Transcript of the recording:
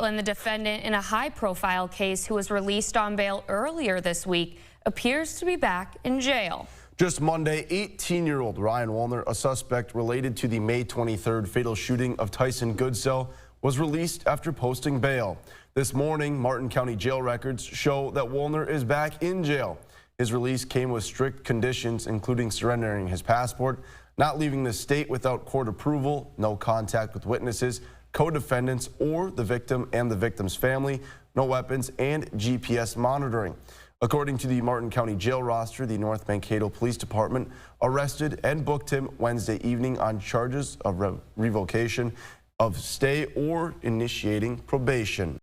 And the defendant in a high-profile case who was released on bail earlier this week appears to be back in jail. Just Monday, 18-year-old Ryan Wolner, a suspect related to the May 23rd fatal shooting of Tyson Goodsell, was released after posting bail. This morning, Martin County jail records show that Wolner is back in jail. His release came with strict conditions, including surrendering his passport, not leaving the state without court approval, no contact with witnesses, co-defendants, or the victim and the victim's family, no weapons, and GPS monitoring. According to the Martin County jail roster, the North Mankato Police Department arrested and booked him Wednesday evening on charges of revocation of stay or initiating probation.